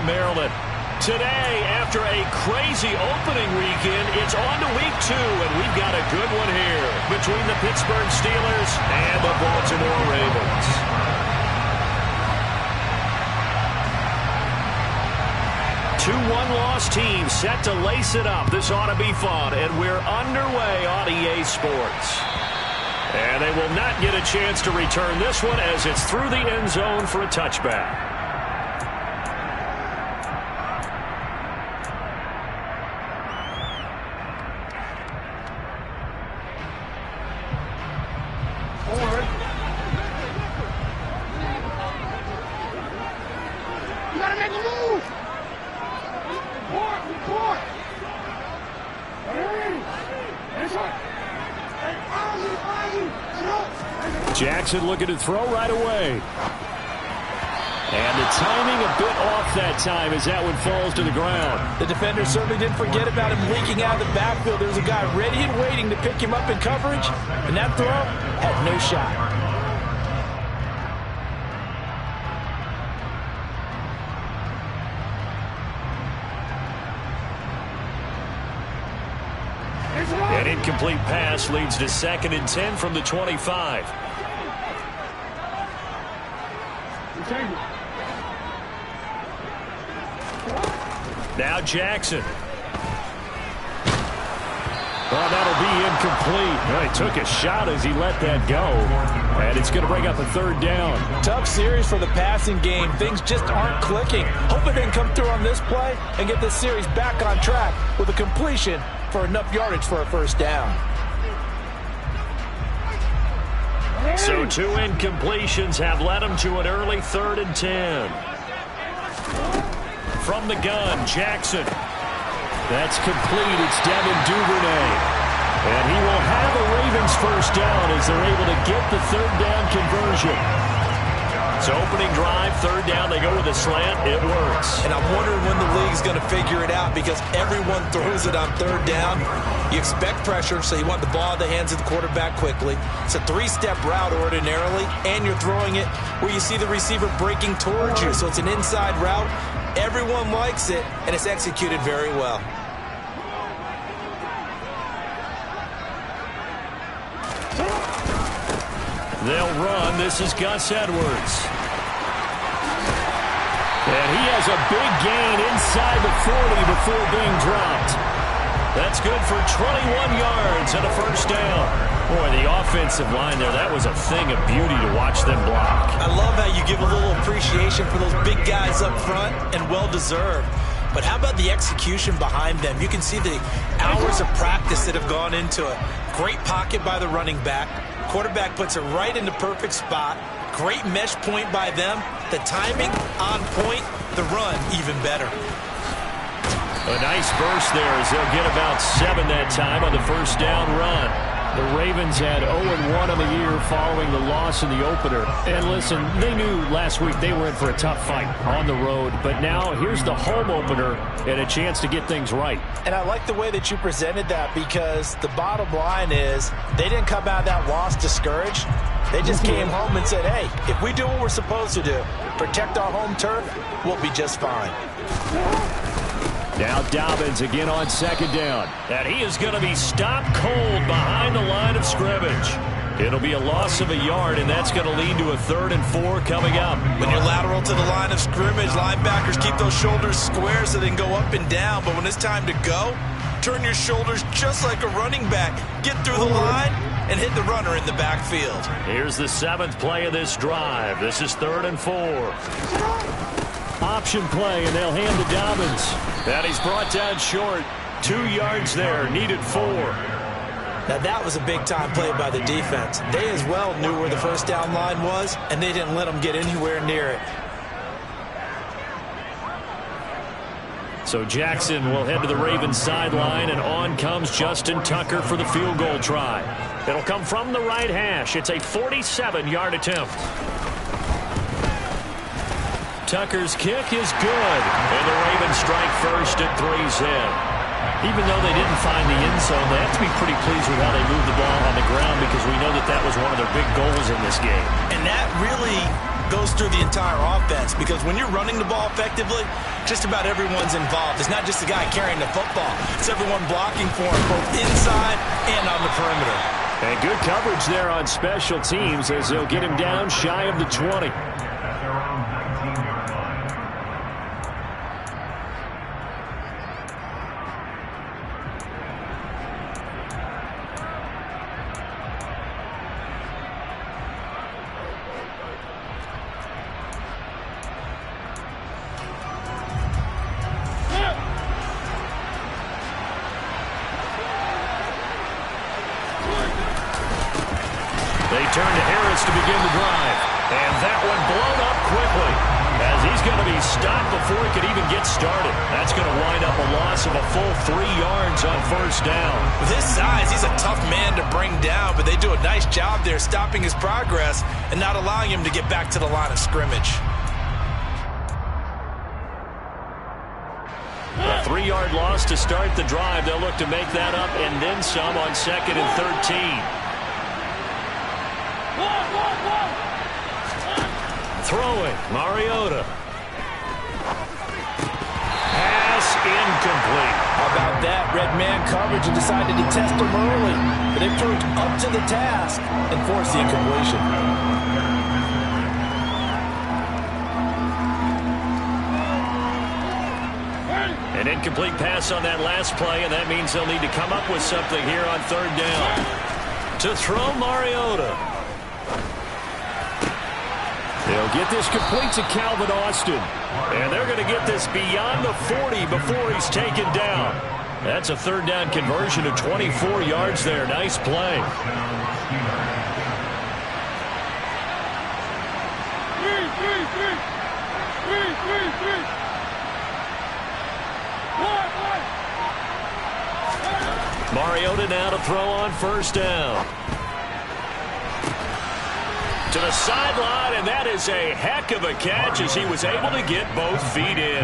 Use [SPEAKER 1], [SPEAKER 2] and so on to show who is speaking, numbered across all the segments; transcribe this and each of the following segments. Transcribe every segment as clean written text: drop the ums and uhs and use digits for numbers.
[SPEAKER 1] from Maryland. Today, after a crazy opening weekend, it's on to week 2, and we've got a good one here between the Pittsburgh Steelers and the Baltimore Ravens. Two one-loss teams set to lace it up. This ought to be fun, and we're underway on EA Sports. And they will not get a chance to return this one as it's through the end zone for a touchback. Jackson looking to throw right away. And the timing a bit off that time as that one falls to the ground.
[SPEAKER 2] The defender certainly didn't forget about him leaking out of the backfield. There was a guy ready and waiting to pick him up in coverage, and that throw had no shot.
[SPEAKER 1] An incomplete pass leads to 2nd and 10 from the 25. Now Jackson. Well, that'll be incomplete. Well, he took a shot as he let that go. And it's going to bring up a 3rd down.
[SPEAKER 2] Tough series for the passing game. Things just aren't clicking. Hoping they can come through on this play and get this series back on track with a completion for enough yardage for a 1st down.
[SPEAKER 1] So 2 incompletions have led him to an early 3rd and 10. From the gun, Jackson. That's complete. It's Devin Duvernay. And he will have a Ravens 1st down as they're able to get the 3rd down conversion. So opening drive, 3rd down, they go with a slant. It works.
[SPEAKER 2] And I'm wondering when the league's going to figure it out because everyone throws it on 3rd down. You expect pressure, so you want the ball in the hands of the quarterback quickly. It's a 3-step route ordinarily, and you're throwing it where you see the receiver breaking towards you. So it's an inside route. Everyone likes it, and it's executed very well.
[SPEAKER 1] They'll run. This is Gus Edwards. And he has a big gain inside the 40 before being dropped. That's good for 21 yards and a 1st down. Boy, the offensive line there, that was a thing of beauty to watch them block.
[SPEAKER 2] I love how you give a little appreciation for those big guys up front, and well-deserved. But how about the execution behind them? You can see the hours of practice that have gone into it. Great pocket by the running back. Quarterback puts it right in the perfect spot. Great mesh point by them. The timing on point. The run even better.
[SPEAKER 1] A nice burst there as they'll get about 7 that time on the 1st down run. The Ravens had 0-1 on the year following the loss in the opener. And listen, they knew last week they were in for a tough fight on the road. But now here's the home opener and a chance to get things right.
[SPEAKER 2] And I like the way that you presented that because the bottom line is they didn't come out of that loss discouraged. They just came home and said, hey, if we do what we're supposed to do, protect our home turf, we'll be just fine.
[SPEAKER 1] Now Dobbins again on 2nd down. And he is going to be stopped cold behind the line of scrimmage. It'll be a loss of a yard, and that's going to lead to a 3rd and 4 coming up.
[SPEAKER 2] When you're lateral to the line of scrimmage, linebackers keep those shoulders square so they can go up and down. But when it's time to go, turn your shoulders just like a running back. Get through the line and hit the runner in the backfield.
[SPEAKER 1] Here's the 7th play of this drive. This is 3rd and 4. Option play, and they'll hand to Dobbins. And he's brought down short. 2 yards there, needed 4.
[SPEAKER 2] Now that was a big-time play by the defense. They as well knew where the 1st down line was, and they didn't let them get anywhere near it.
[SPEAKER 1] So Jackson will head to the Ravens sideline, and on comes Justin Tucker for the field goal try. It'll come from the right hash. It's a 47-yard attempt. Tucker's kick is good, and the Ravens strike first at 3's in. Even though they didn't find the end zone, they have to be pretty pleased with how they moved the ball on the ground because we know that that was one of their big goals in this game.
[SPEAKER 2] And that really goes through the entire offense because when you're running the ball effectively, just about everyone's involved. It's not just the guy carrying the football. It's everyone blocking for him, both inside and on the perimeter.
[SPEAKER 1] And good coverage there on special teams as they'll get him down shy of the 20. They turn to Harris to begin the drive. And that one blown up quickly as he's going to be stopped before he could even get started. That's going to wind up a loss of a full 3 yards on first down.
[SPEAKER 2] With his size, he's a tough man to bring down, but they do a nice job there stopping his progress and not allowing him to get back to the line of scrimmage.
[SPEAKER 1] A 3-yard loss to start the drive. They'll look to make that up and then some on 2nd and 13. Throwing, Mariota. Pass incomplete.
[SPEAKER 2] How about that? Red man coverage and decided to test him early. But they proved up to the task and forced the incompletion.
[SPEAKER 1] An incomplete pass on that last play, and that means they'll need to come up with something here on 3rd down. To throw, Mariota. They'll get this complete to Calvin Austin. And they're going to get this beyond the 40 before he's taken down. That's a 3rd down conversion of 24 yards there. Nice play. Mariota now to throw on 1st down. To the sideline, and that is a heck of a catch as he was able to get both feet in.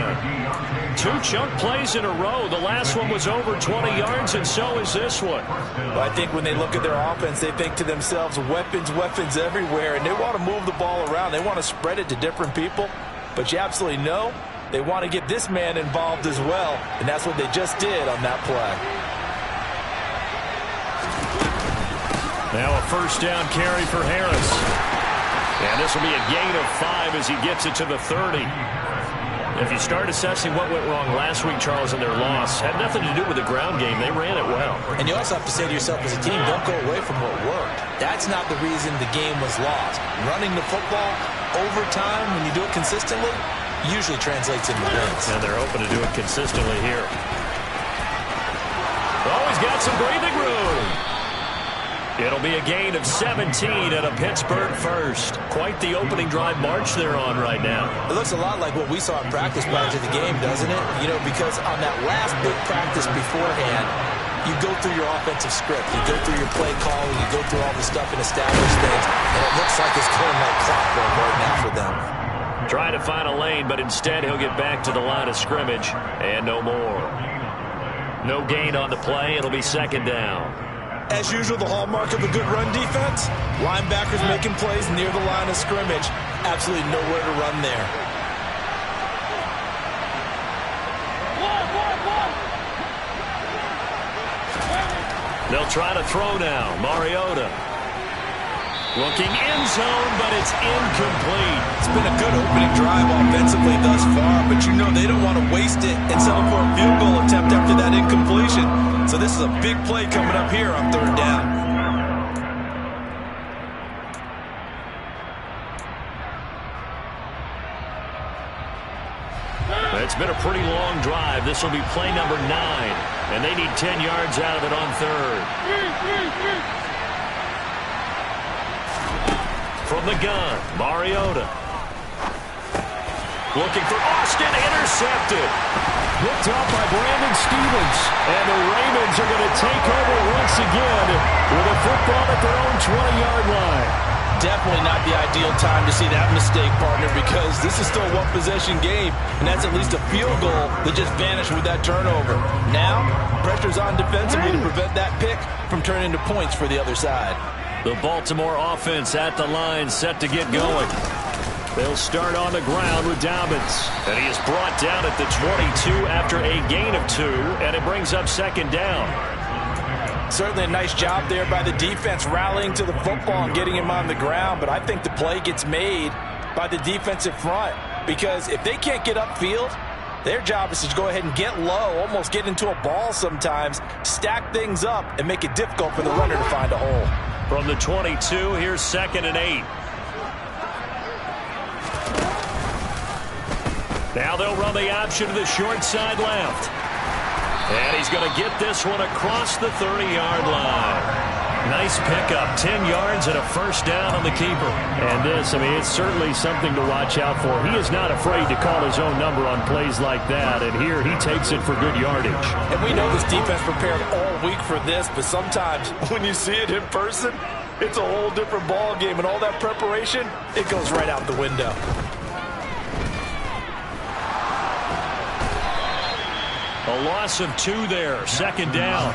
[SPEAKER 1] 2 chunk plays in a row. The last one was over 20 yards, and so is this one.
[SPEAKER 2] Well, I think when they look at their offense, they think to themselves, weapons, weapons everywhere, and they want to move the ball around. They want to spread it to different people, but you absolutely know they want to get this man involved as well, and that's what they just did on that play.
[SPEAKER 1] Now a 1st down carry for Harris. And this will be a gain of 5 as he gets it to the 30. If you start assessing what went wrong last week, Charles, in their loss, had nothing to do with the ground game. They ran it well.
[SPEAKER 2] And you also have to say to yourself as a team, don't go away from what worked. That's not the reason the game was lost. Running the football over time, when you do it consistently, usually translates into wins.
[SPEAKER 1] And they're open to do it consistently here. Oh, he's got some breathing room. It'll be a gain of 17 and a Pittsburgh first. Quite the opening drive march they're on right now.
[SPEAKER 2] It looks a lot like what we saw in practice prior to the game, doesn't it? You know, because on that last big practice beforehand, you go through your offensive script. You go through your play calling. You go through all the stuff and establish things. And it looks like it's going like clockwork right now for them.
[SPEAKER 1] Trying to find a lane, but instead he'll get back to the line of scrimmage. And no more. No gain on the play. It'll be 2nd down.
[SPEAKER 2] As usual, the hallmark of a good run defense, linebackers making plays near the line of scrimmage. Absolutely nowhere to run there.
[SPEAKER 1] They'll try to throw now. Mariota. Looking end zone, but it's incomplete.
[SPEAKER 2] It's been a good opening drive offensively thus far, but you know they don't want to waste it and settle for a field goal attempt after that incompletion. So this is a big play coming up here on 3rd down.
[SPEAKER 1] It's been a pretty long drive. This will be play number 9, and they need 10 yards out of it on 3rd. From the gun, Mariota. Looking for Austin, intercepted. Picked off by Brandon Stevens. And the Ravens are going to take over once again with a football at their own 20-yard line.
[SPEAKER 2] Definitely not the ideal time to see that mistake, partner, because this is still a one-possession game, and that's at least a field goal that just vanished with that turnover. Now, pressure's on defensively to prevent that pick from turning into points for the other side.
[SPEAKER 1] The Baltimore offense at the line, set to get going. They'll start on the ground with Dobbins. And he is brought down at the 22 after a gain of 2, and it brings up second down.
[SPEAKER 2] Certainly a nice job there by the defense rallying to the football and getting him on the ground, but I think the play gets made by the defensive front because if they can't get upfield, their job is to go ahead and get low, almost get into a ball sometimes, stack things up, and make it difficult for the runner to find a hole.
[SPEAKER 1] From the 22, here's 2nd and 8. Now they'll run the option to the short side left. And he's going to get this one across the 30-yard line. Nice pickup, 10 yards and a first down on the keeper. And this, I mean, it's certainly something to watch out for. He is not afraid to call his own number on plays like that. And here he takes it for good yardage.
[SPEAKER 2] And we know this defense prepared all week for this, but sometimes when you see it in person, it's a whole different ball game. And all that preparation, it goes right out the window.
[SPEAKER 1] A loss of 2 there, 2nd down.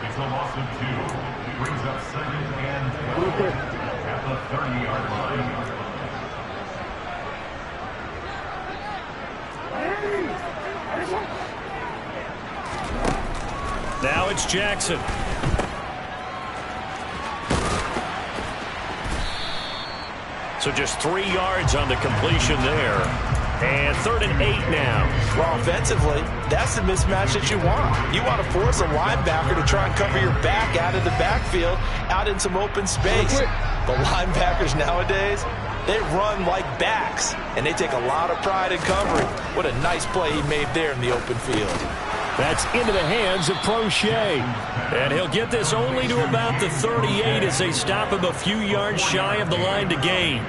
[SPEAKER 3] It's a loss of 2. Brings up 2nd and 12 at the 30-yard line.
[SPEAKER 1] Now it's Jackson. So just 3 yards on the completion there. And 3rd and 8 now.
[SPEAKER 2] Well, offensively, that's the mismatch that you want. You want to force a linebacker to try and cover your back out of the backfield, out in some open space. The linebackers nowadays, they run like backs, and they take a lot of pride in covering. What a nice play he made there in the open field.
[SPEAKER 1] That's into the hands of Prochet. And he'll get this only to about the 38 as they stop him a few yards shy of the line to gain.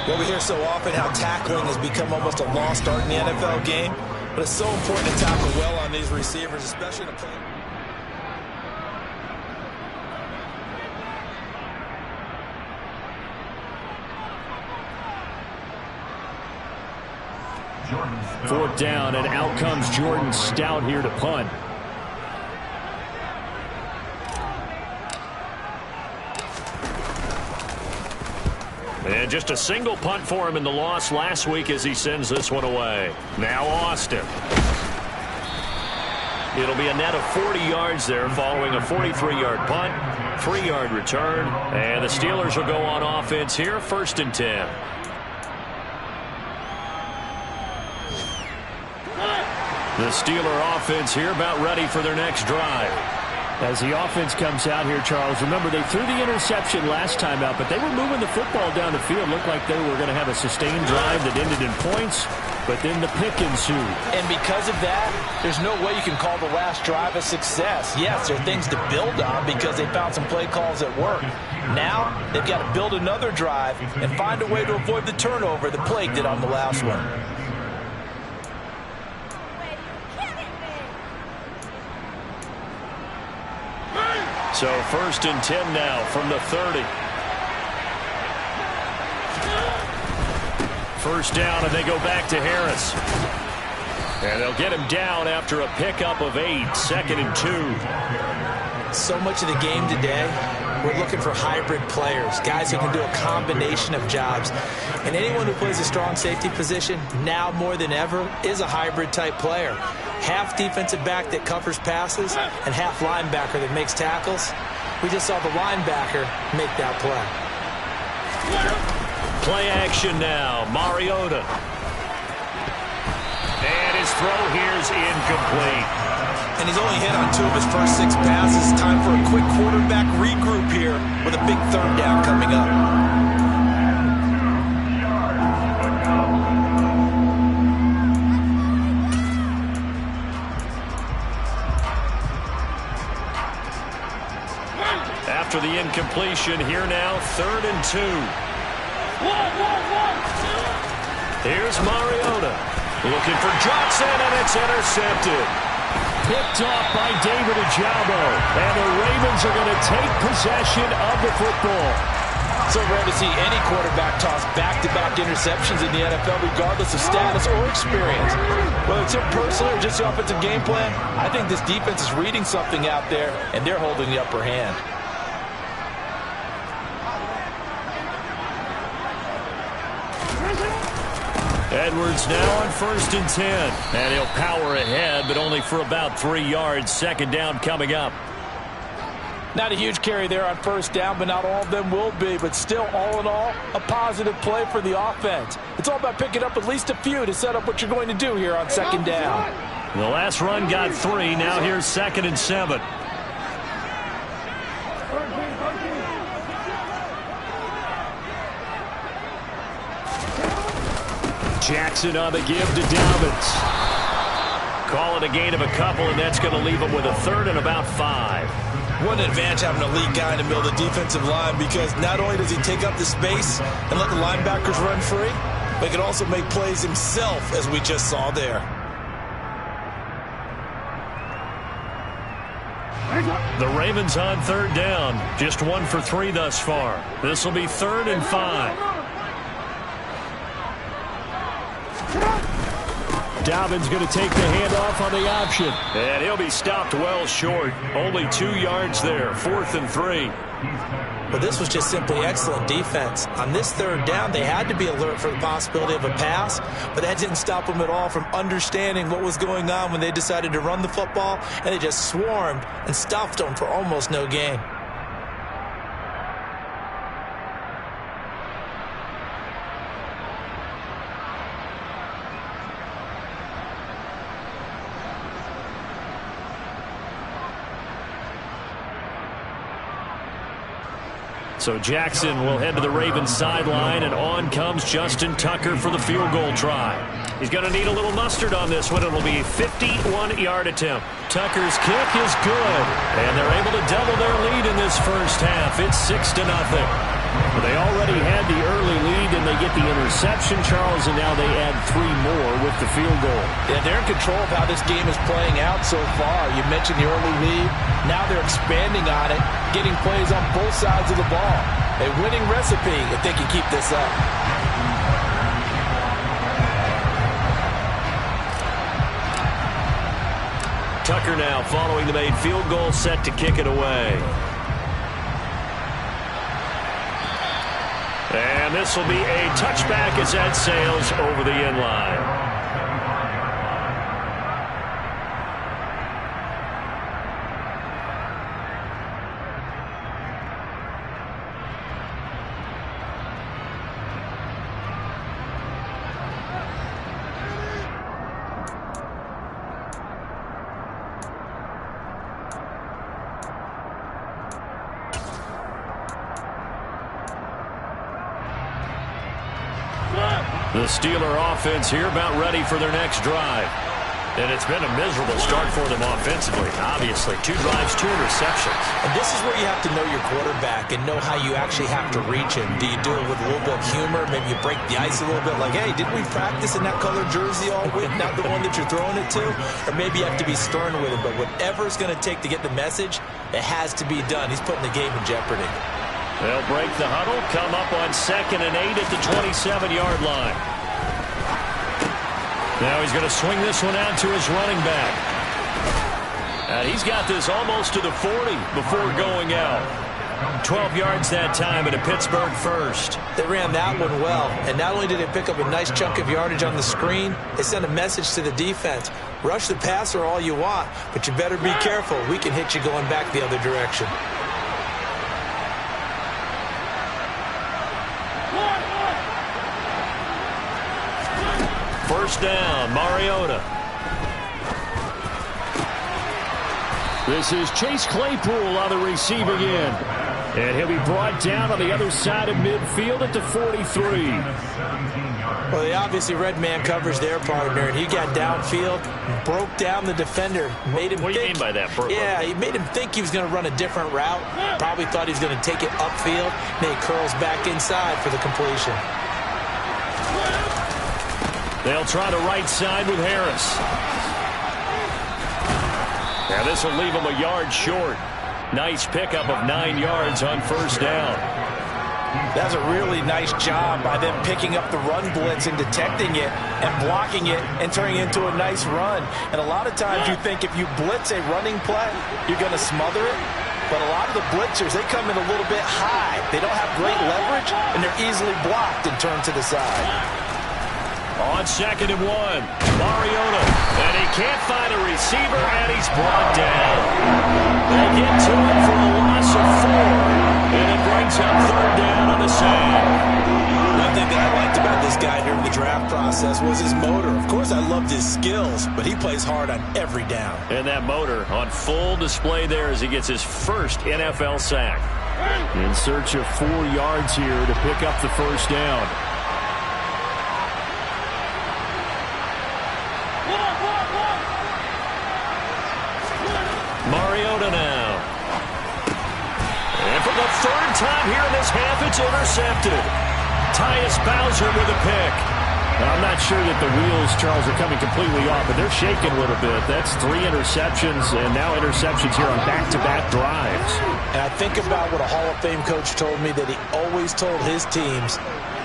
[SPEAKER 2] Well, we hear so often how tackling has become almost a lost art in the NFL game, but it's so important to tackle well on these receivers, especially in a play.
[SPEAKER 1] Fourth down, and out comes Jordan Stout here to punt. And just a single punt for him in the loss last week as he sends this one away. Now Austin. It'll be a net of 40 yards there following a 43-yard punt, 3-yard return, and the Steelers will go on offense here, 1st and 10. The Steeler offense here about ready for their next drive. As the offense comes out here, Charles, remember they threw the interception last time out, but they were moving the football down the field. Looked like they were going to have a sustained drive that ended in points, but then the pick ensued.
[SPEAKER 2] And because of that, there's no way you can call the last drive a success. Yes, there are things to build on because they found some play calls that work. Now, they've got to build another drive and find a way to avoid the turnover that plagued it on the last one.
[SPEAKER 1] So 1st and 10 now from the 30. First down, and they go back to Harris. And they'll get him down after a pickup of 8, 2nd and 2.
[SPEAKER 2] So much of the game today, we're looking for hybrid players, guys who can do a combination of jobs. And anyone who plays a strong safety position, now more than ever, is a hybrid type player. Half defensive back that covers passes and half linebacker that makes tackles. We just saw the linebacker make that play.
[SPEAKER 1] Play action now, Mariota. And his throw here's incomplete.
[SPEAKER 2] And he's only hit on 2 of his first 6 passes. Time for a quick quarterback regroup here with a big 3rd down coming up.
[SPEAKER 1] After the incompletion, here now, 3rd and 2. Here's Mariota. Looking for Johnson, and it's intercepted. picked off by David Ojabo. And the Ravens are going to take possession of the football.
[SPEAKER 2] So rare to see any quarterback toss back-to-back interceptions in the NFL, regardless of status or experience. Whether it's him personally or just the offensive game plan, I think this defense is reading something out there, and they're holding the upper hand.
[SPEAKER 1] Edwards now on 1st and 10. And he'll power ahead, but only for about 3 yards. 2nd down coming up.
[SPEAKER 2] Not a huge carry there on 1st down, but not all of them will be. But still, all in all, a positive play for the offense. It's all about picking up at least a few to set up what you're going to do here on 2nd down.
[SPEAKER 1] The last run got 3. Now here's 2nd and 7. Jackson on the give to Dobbins. Call it a gain of a couple, and that's going to leave him with a 3rd and about 5.
[SPEAKER 2] What an advantage having an elite guy in the middle of the defensive line, because not only does he take up the space and let the linebackers run free, but he can also make plays himself, as we just saw there.
[SPEAKER 1] The Ravens on 3rd down. Just 1 for 3 thus far. This will be 3rd and 5. Dobbins going to take the handoff on the option. And he'll be stopped well short. Only 2 yards there. 4th and 3.
[SPEAKER 2] But this was just simply excellent defense. On this 3rd down, they had to be alert for the possibility of a pass, but that didn't stop them at all from understanding what was going on when they decided to run the football, and they just swarmed and stuffed them for almost no gain.
[SPEAKER 1] So Jackson will head to the Ravens sideline, and on comes Justin Tucker for the field goal try. He's going to need a little mustard on this one. It'll be a 51-yard attempt. Tucker's kick is good, and they're able to double their lead in this first half. It's 6-0. Well, they already had the early lead, and they get the interception, Charles, and now they add 3 more with the field goal.
[SPEAKER 2] Yeah, they're in control of how this game is playing out so far. You mentioned the early lead. Now they're expanding on it, getting plays on both sides of the ball. A winning recipe if they can keep this up.
[SPEAKER 1] Tucker now following the made field goal, set to kick it away. And this will be a touchback as that sails over the end line. The Steeler offense here about ready for their next drive. And it's been a miserable start for them offensively, obviously. 2 drives, 2 interceptions.
[SPEAKER 2] And this is where you have to know your quarterback and know how you actually have to reach him. Do you do it with a little bit of humor? Maybe you break the ice a little bit like, hey, didn't we practice in that colored jersey all week, not the one that you're throwing it to? Or maybe you have to be stern with him. But whatever it's going to take to get the message, it has to be done. He's putting the game in jeopardy.
[SPEAKER 1] They'll break the huddle, come up on 2nd and 8 at the 27-yard line. Now he's going to swing this one out to his running back. And he's got this almost to the 40 before going out. 12 yards that time, and a Pittsburgh first.
[SPEAKER 2] They ran that one well, and not only did they pick up a nice chunk of yardage on the screen, they sent a message to the defense. Rush the passer all you want, but you better be careful. We can hit you going back the other direction.
[SPEAKER 1] First down, Mariota. This is Chase Claypool on the receiving end. And he'll be brought down on the other side of midfield at the 43.
[SPEAKER 2] Well, they obviously read man coverage there, partner, and he got downfield, broke down the defender, made him
[SPEAKER 1] What do you mean by that, Burt?
[SPEAKER 2] Yeah, he made him think he was going to run a different route. Probably thought he was going to take it upfield. Then he curls back inside for the completion.
[SPEAKER 1] They'll try the right side with Harris. Now this will leave him a yard short. Nice pickup of 9 yards on first down.
[SPEAKER 2] That's a really nice job by them picking up the run blitz and detecting it and blocking it and turning it into a nice run. And a lot of times you think if you blitz a running play, you're going to smother it. But a lot of the blitzers, they come in a little bit high. They don't have great leverage, and they're easily blocked and turned to the side.
[SPEAKER 1] On 2nd and 1, Mariota, and he can't find a receiver, and he's brought down. They get to him for a loss of 4, and it brings up 3rd down on the sand.
[SPEAKER 2] One thing that I liked about this guy during the draft process was his motor. Of course, I loved his skills, but he plays hard on every down.
[SPEAKER 1] And that motor on full display there as he gets his first NFL sack. In search of 4 yards here to pick up the first down. Mariota now. And for the 3rd time here in this half, it's intercepted. Tyus Bowser with a pick. Now, I'm not sure that the wheels, Charles, are coming completely off, but they're shaking a little bit. That's 3 interceptions, and now interceptions here on back-to-back drives.
[SPEAKER 2] And I think about what a Hall of Fame coach told me that he always told his teams,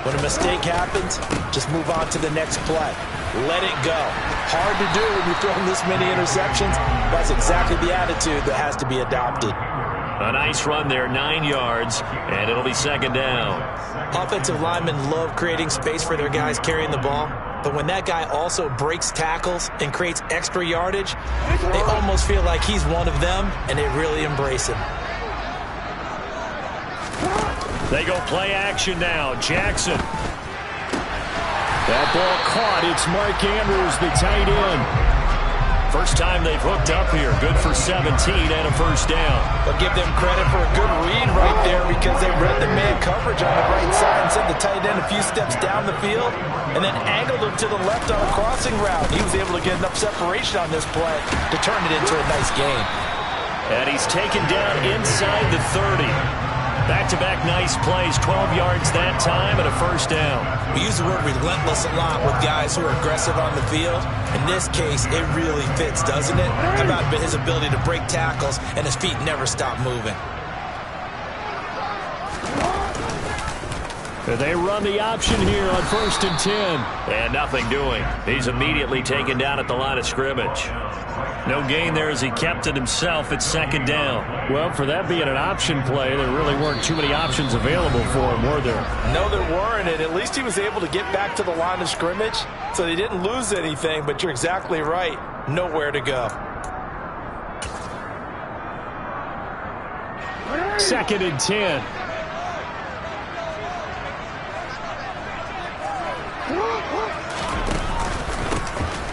[SPEAKER 2] when a mistake happens, just move on to the next play. Let it go. Hard to do when you're throwing this many interceptions. That's exactly the attitude that has to be adopted.
[SPEAKER 1] A nice run there, 9 yards, and it'll be 2nd down.
[SPEAKER 2] Offensive linemen love creating space for their guys carrying the ball, but when that guy also breaks tackles and creates extra yardage, they almost feel like he's one of them, and they really embrace him.
[SPEAKER 1] They go play action now. Jackson. That ball caught. It's Mark Andrews, the tight end. First time they've hooked up here. Good for 17 and a first down.
[SPEAKER 2] But give them credit for a good read right there because they read the man coverage on the right side and sent the tight end a few steps down the field and then angled him to the left on a crossing route. He was able to get enough separation on this play to turn it into a nice game.
[SPEAKER 1] And he's taken down inside the 30. Back-to-back nice plays, 12 yards that time and a first down.
[SPEAKER 2] We use the word relentless a lot with guys who are aggressive on the field. In this case, it really fits, doesn't it? How about his ability to break tackles and his feet never stop moving?
[SPEAKER 1] They run the option here on 1st and 10. And nothing doing. He's immediately taken down at the line of scrimmage. No gain there as he kept it himself at 2nd down. Well, for that being an option play, there really weren't too many options available for him, were there?
[SPEAKER 2] No, there weren't, and at least he was able to get back to the line of scrimmage, so they didn't lose anything, but you're exactly right. Nowhere to go.
[SPEAKER 1] 2nd and 10.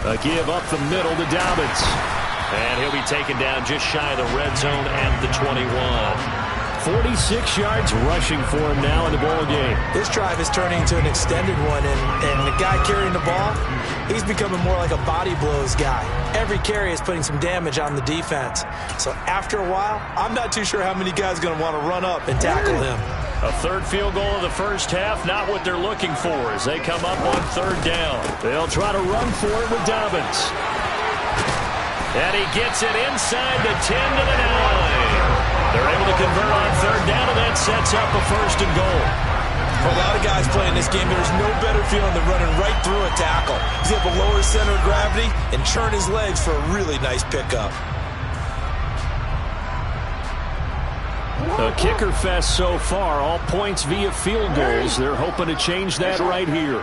[SPEAKER 1] A give up the middle to Dobbins. And he'll be taken down just shy of the red zone at the 21. 46 yards rushing for him now in the ball game.
[SPEAKER 2] This drive is turning into an extended one, and the guy carrying the ball, he's becoming more like a body blows guy. Every carry is putting some damage on the defense. So after a while, I'm not too sure how many guys are going to want to run up and tackle him.
[SPEAKER 1] A 3rd field goal of the first half, not what they're looking for as they come up on 3rd down. They'll try to run for it with Dobbins. And he gets it inside the 10 to the 9. They're able to convert on 3rd down, and that sets up a 1st and goal.
[SPEAKER 2] For a lot of guys playing this game, there's no better feeling than running right through a tackle. He's able to lower his center of gravity and churn his legs for a really nice pickup.
[SPEAKER 1] A kicker fest so far, all points via field goals. They're hoping to change that right here.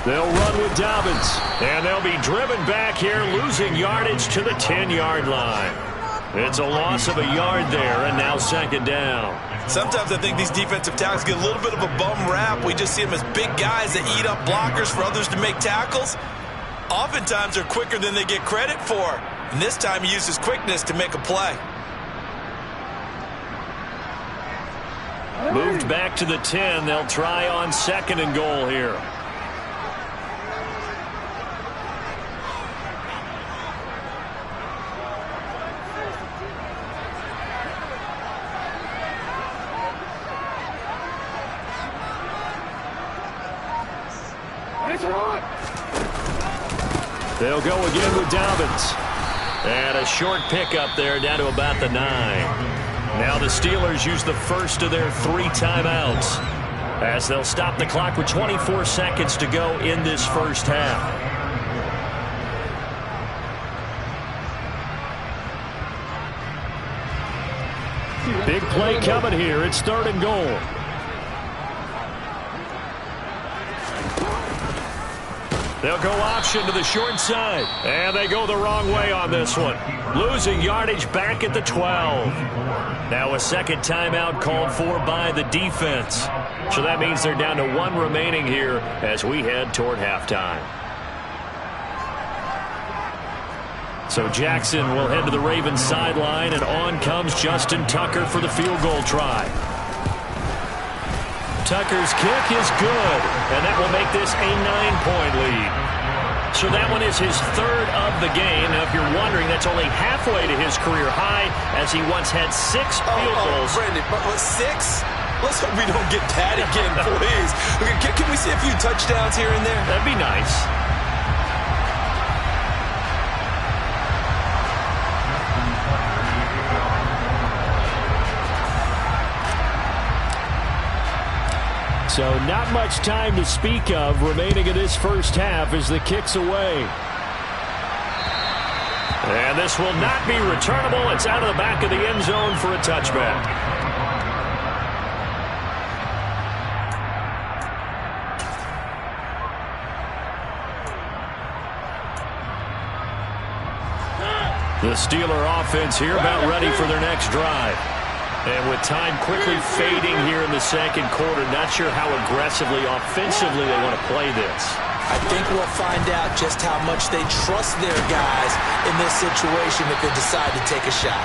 [SPEAKER 1] They'll run with Dobbins, and they'll be driven back here, losing yardage to the 10-yard line. It's a loss of a yard there, and now 2nd down.
[SPEAKER 2] Sometimes I think these defensive tackles get a little bit of a bum rap. We just see them as big guys that eat up blockers for others to make tackles. Oftentimes they're quicker than they get credit for. And this time he uses quickness to make a play.
[SPEAKER 1] Moved back to the 10. They'll try on 2nd and goal here. They'll go again with Dobbins. And a short pickup there down to about the 9. Now the Steelers use the first of their 3 timeouts as they'll stop the clock with 24 seconds to go in this first half. Big play coming here. It's 3rd and goal. They'll go option to the short side. And they go the wrong way on this one. Losing yardage back at the 12. Now a second timeout called for by the defense. So that means they're down to 1 remaining here as we head toward halftime. So Jackson will head to the Ravens sideline, and on comes Justin Tucker for the field goal try. Tucker's kick is good, and that will make this a 9-point lead. So that one is his 3rd of the game. Now, if you're wondering, that's only halfway to his career high, as he once had 6 field goals.
[SPEAKER 2] Brandon, but 6? Let's hope we don't get that again, please. Can we see a few touchdowns here and there?
[SPEAKER 1] That'd be nice. So not much time to speak of remaining in this first half as the kick's away. And this will not be returnable. It's out of the back of the end zone for a touchback. The Steeler offense here about ready for their next drive. And with time quickly fading here in the second quarter, not sure how aggressively, offensively they want to play this.
[SPEAKER 2] I think we'll find out just how much they trust their guys in this situation if they decide to take a shot.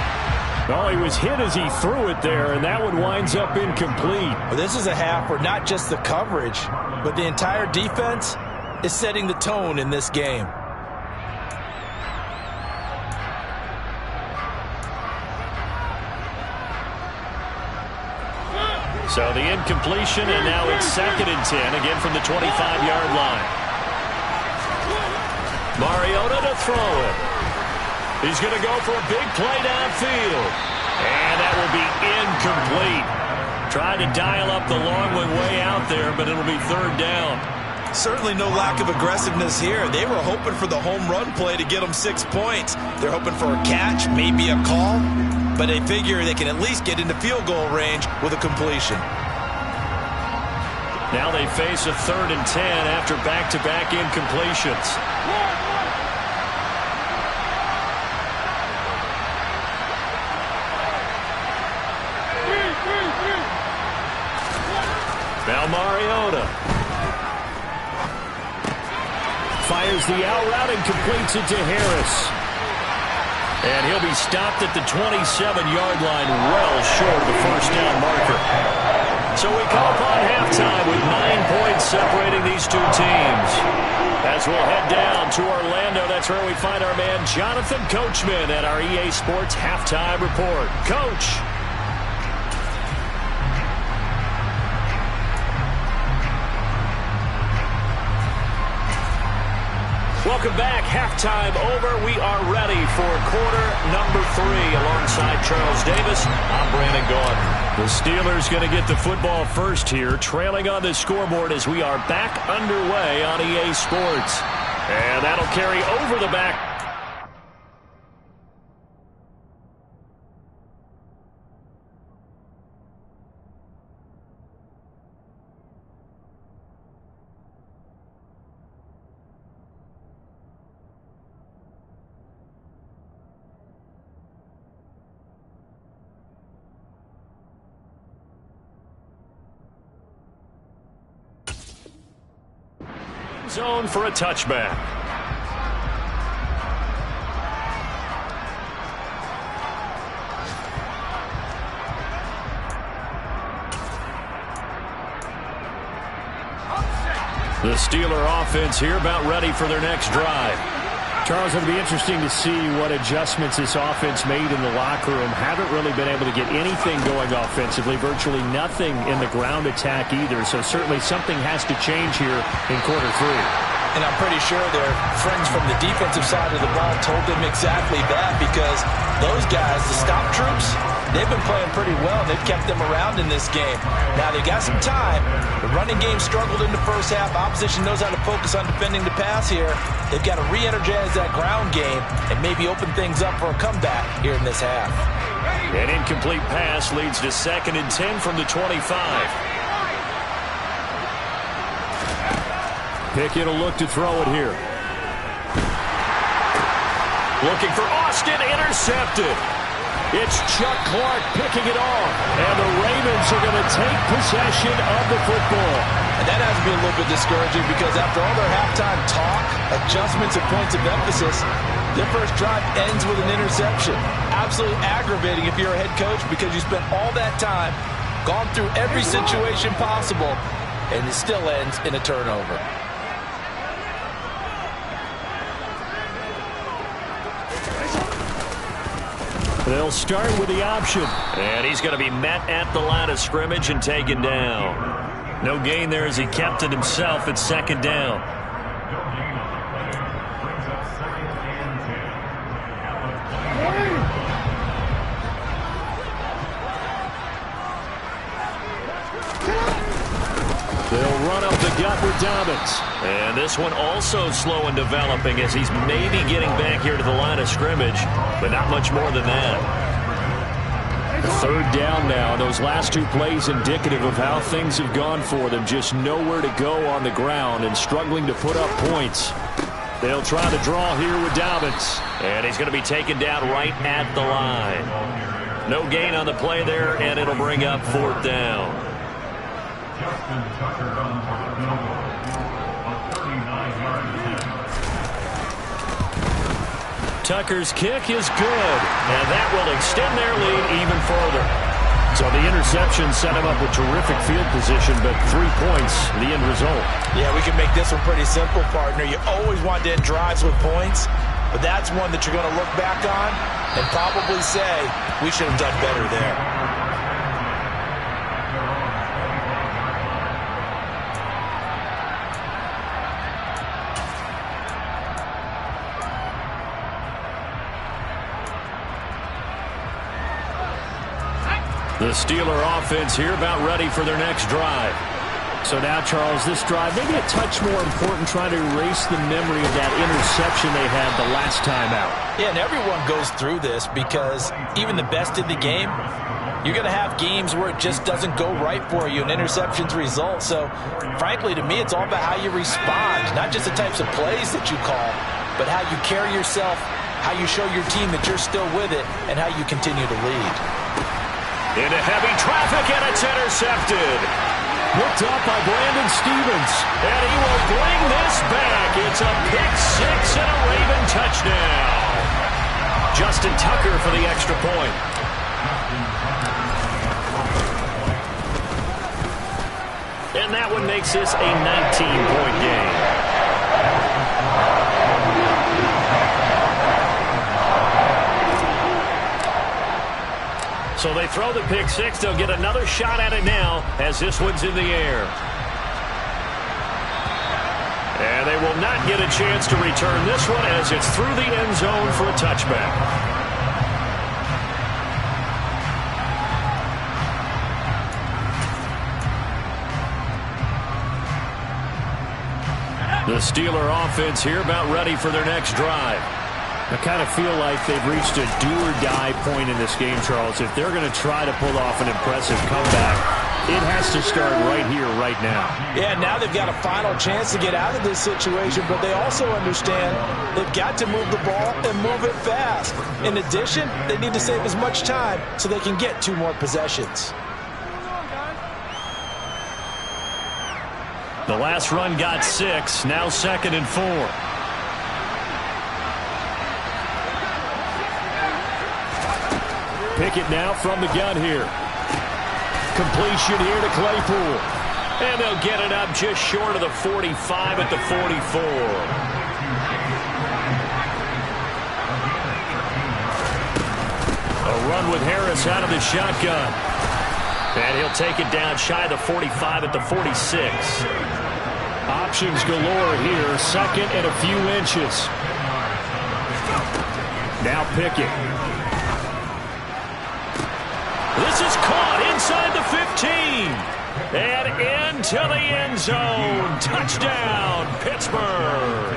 [SPEAKER 1] Oh, he was hit as he threw it there, and that one winds up incomplete.
[SPEAKER 2] Well, this is a half where not just the coverage, but the entire defense is setting the tone in this game.
[SPEAKER 1] So the incompletion, and now it's 2nd and 10, again from the 25-yard line. Mariota to throw it. He's going to go for a big play downfield. And that will be incomplete. Tried to dial up the long one way out there, but it'll be 3rd down.
[SPEAKER 2] Certainly no lack of aggressiveness here. They were hoping for the home run play to get them 6 points. They're hoping for a catch, maybe a call. But they figure they can at least get into field goal range with a completion.
[SPEAKER 1] Now they face a 3rd and 10 after back-to-back incompletions. Now Mariota fires the out route and completes it to Harris. And he'll be stopped at the 27-yard line, well short of the first down marker. So we come upon halftime with 9 points separating these two teams. As we'll head down to Orlando, that's where we find our man Jonathan Coachman at our EA Sports Halftime Report. Coach. Welcome back. Halftime over. We are ready for quarter number 3. Alongside Charles Davis, I'm Brandon Gaudin. The Steelers going to get the football first here, trailing on the scoreboard as we are back underway on EA Sports. And that'll carry over the back. Zone for a touchback. The Steeler offense here about ready for their next drive. Charles, it'll be interesting to see what adjustments this offense made in the locker room. Haven't really been able to get anything going offensively, virtually nothing in the ground attack either. So certainly something has to change here in quarter three.
[SPEAKER 2] And I'm pretty sure their friends from the defensive side of the ball told them exactly that, because those guys, the stop troops, they've been playing pretty well. They've kept them around in this game. Now, they got some time. The running game struggled in the first half. Opposition knows how to focus on defending the pass here. They've got to re-energize that ground game and maybe open things up for a comeback here in this half.
[SPEAKER 1] An incomplete pass leads to 2nd and 10 from the 25. Pickett will look to throw it here. Looking for Austin, intercepted. It's Chuck Clark picking it off, and the Ravens are going to take possession of the football.
[SPEAKER 2] And that has to be a little bit discouraging, because after all their halftime talk, adjustments and points of emphasis, their first drive ends with an interception. Absolutely aggravating if you're a head coach, because you spent all that time, gone through every situation possible, and it still ends in a turnover.
[SPEAKER 1] They'll start with the option. And he's going to be met at the line of scrimmage and taken down. No gain there as he kept it himself at 2nd down.
[SPEAKER 3] No gain on the play. Brings up 2nd and 10.
[SPEAKER 1] They'll run up the gut with Dobbins. And this one also slow in developing, as he's maybe getting back here to the line of scrimmage, but not much more than that. 3rd down now. Those last 2 plays indicative of how things have gone for them. Just nowhere to go on the ground and struggling to put up points. They'll try to draw here with Dobbins. And he's going to be taken down right at the line. No gain on the play there, and it'll bring up 4th down.
[SPEAKER 3] Justin Tucker runs for the field goal. A 39-yard attempt.
[SPEAKER 1] Tucker's kick is good, and that will extend their lead even further. So the interception set him up with terrific field position, but 3 points, the end result.
[SPEAKER 2] Yeah, we can make this one pretty simple, partner. You always want to end drives with points, but that's one that you're going to look back on and probably say, we should have done better there.
[SPEAKER 1] The Steeler offense here about ready for their next drive. So now, Charles, this drive maybe a touch more important, trying to erase the memory of that interception they had the last time out.
[SPEAKER 2] Yeah, and everyone goes through this, because even the best in the game, you're going to have games where it just doesn't go right for you, and interceptions result. So, frankly, to me, it's all about how you respond, not just the types of plays that you call, but how you carry yourself, how you show your team that you're still with it, and how you continue to lead.
[SPEAKER 1] Into heavy traffic, and it's intercepted. Picked up by Brandon Stevens, and he will bring this back. It's a pick-6 and a Raven touchdown. Justin Tucker for the extra point. And that one makes this a 19-point game. So they throw the pick-6. They'll get another shot at it now, as this one's in the air. And they will not get a chance to return this one, as it's through the end zone for a touchback. The Steeler offense here about ready for their next drive. I kind of feel like they've reached a do-or-die point in this game, Charles. If they're going to try to pull off an impressive comeback, it has to start right here, right now.
[SPEAKER 2] Yeah, now they've got a final chance to get out of this situation, but they also understand they've got to move the ball and move it fast. In addition, they need to save as much time so they can get 2 more possessions.
[SPEAKER 1] The last run got 6, now 2nd and 4. Pickett now from the gun here. Completion here to Claypool. And they'll get it up just short of the 45 at the 44. run with Harris out of the shotgun. And he'll take it down shy of the 45 at the 46. Options galore here. Second and a few inches. Now Pickett. This is caught inside the 15. And into the end zone. Touchdown, Pittsburgh.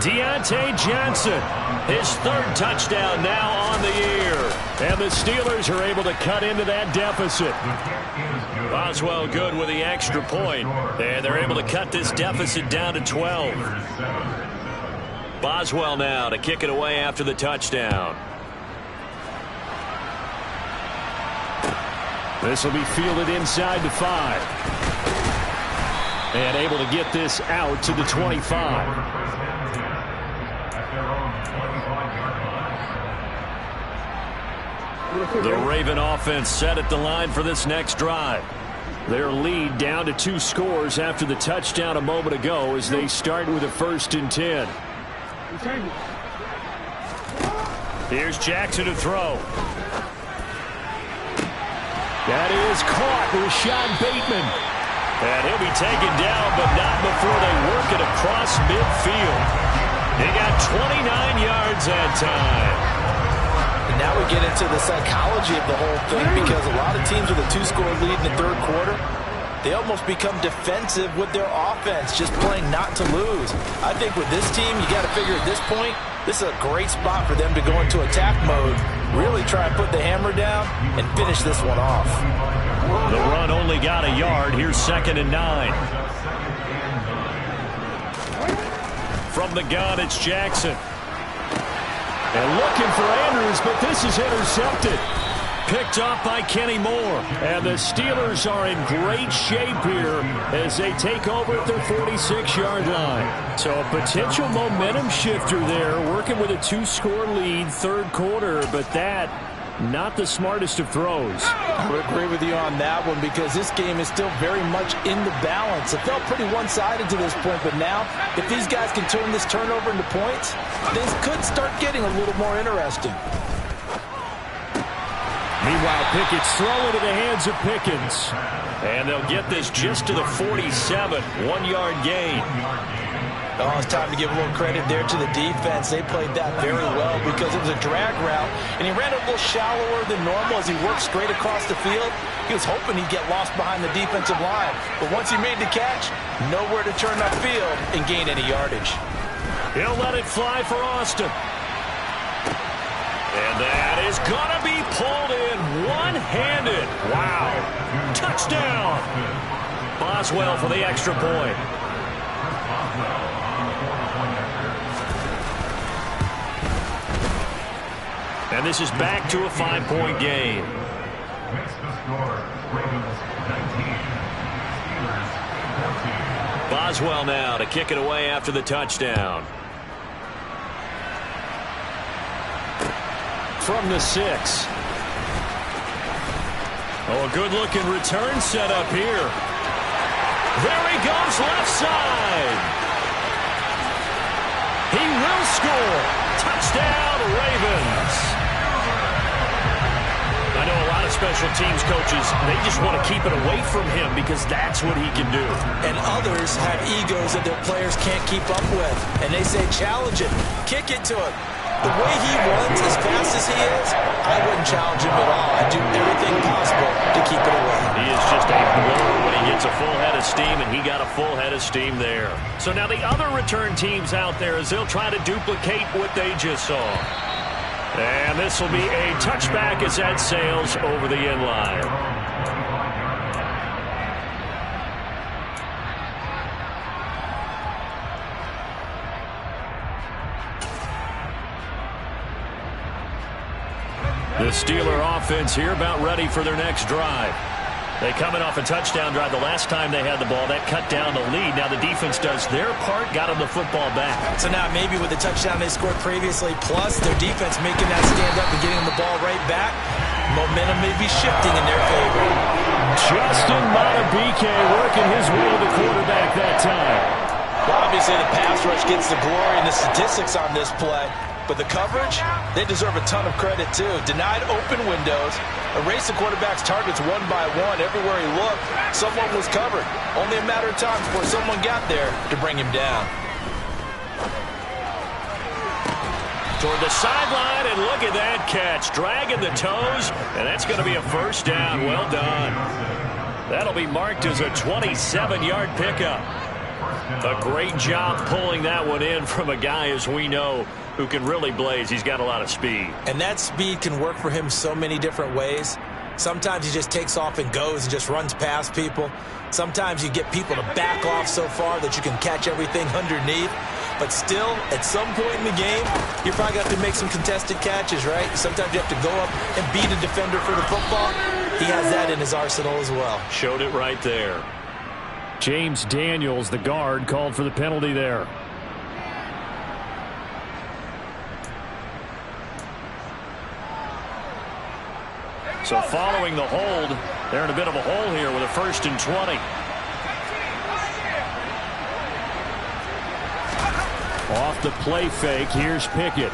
[SPEAKER 1] Deontay Johnson, his third touchdown now on the year. And the Steelers are able to cut into that deficit. Boswell good with the extra point. And they're able to cut this deficit down to 12. Boswell now to kick it away after the touchdown. This will be fielded inside the 5. And able to get this out to the 25. The Raven offense set at the line for this next drive. Their lead down to 2 scores after the touchdown a moment ago as they start with a 1st and 10. Here's Jackson to throw. That is caught. Rashad Bateman. And he'll be taken down, but not before they work it across midfield. They got 29 yards that time.
[SPEAKER 2] And now we get into the psychology of the whole thing, because a lot of teams with a 2-score lead in the 3rd quarter, they almost become defensive with their offense, just playing not to lose. I think with this team, you got to figure at this point, this is a great spot for them to go into attack mode, really try and put the hammer down and finish this one off.
[SPEAKER 1] The run only got a yard. Here's 2nd and 9. From the gun, it's Jackson. And looking for Andrews, but this is intercepted. Picked off by Kenny Moore. And the Steelers are in great shape here as they take over at their 46-yard line. So a potential momentum shifter there, working with a 2-score lead, 3rd quarter, but that not the smartest of throws.
[SPEAKER 2] I would agree with you on that one, because this game is still very much in the balance. It felt pretty one-sided to this point, but now if these guys can turn this turnover into points, things could start getting a little more interesting.
[SPEAKER 1] Meanwhile, Pickett's throw into the hands of Pickens. And they'll get this just to the 47, 1-yard gain.
[SPEAKER 2] Oh, it's time to give a little credit there to the defense. They played that very well because it was a drag route, and he ran a little shallower than normal as he worked straight across the field. He was hoping he'd get lost behind the defensive line, but once he made the catch, nowhere to turn upfield and gain any yardage.
[SPEAKER 1] He'll let it fly for Austin. And that is going to be pulled in one-handed. Wow. Touchdown. Boswell for the extra point. And this is back to a 5-point game.
[SPEAKER 3] Makes the score Ravens 19, Steelers 14.
[SPEAKER 1] Boswell now to kick it away after the touchdown. From the 6. Oh, a good-looking return set up here. There he goes, left side. He will score. Touchdown, Ravens. I know a lot of special teams coaches, they just want to keep it away from him because that's what he can do.
[SPEAKER 2] And others have egos that their players can't keep up with. And they say, challenge it, kick it to him. The way he runs as fast as he is, I wouldn't challenge him at all. I'd do everything possible to keep it away.
[SPEAKER 1] He is just a blow when he gets a full head of steam, and he got a full head of steam there. So now the other return teams out there, as they'll try to duplicate what they just saw. And this will be a touchback as that sails over the end line. The Steeler offense here about ready for their next drive. They coming off a touchdown drive the last time they had the ball. That cut down the lead. Now the defense does their part, got them the football back.
[SPEAKER 2] So now maybe with the touchdown they scored previously, plus their defense making that stand up and getting the ball right back, momentum may be shifting in their favor.
[SPEAKER 1] Justin Matabike working his way to the quarterback that time.
[SPEAKER 2] Well, obviously the pass rush gets the glory and the statistics on this play, but the coverage, they deserve a ton of credit too. Denied open windows, erased the quarterback's targets one by one. Everywhere he looked, someone was covered. Only a matter of time before someone got there to bring him down.
[SPEAKER 1] Toward the sideline, and look at that catch. Dragging the toes, and that's going to be a first down. Well done. That'll be marked as a 27-yard pickup. A great job pulling that one in from a guy, as we know, who can really blaze. He's got a lot of speed.
[SPEAKER 2] And that speed can work for him so many different ways. Sometimes he just takes off and goes and just runs past people. Sometimes you get people to back off so far that you can catch everything underneath. But still, at some point in the game, you're probably going to have to make some contested catches, right? Sometimes you have to go up and beat a defender for the football. He has that in his arsenal as well.
[SPEAKER 1] Showed it right there. James Daniels, the guard, called for the penalty there. So following the hold, they're in a bit of a hole here with a 1st and 20. Off the play fake, here's Pickett.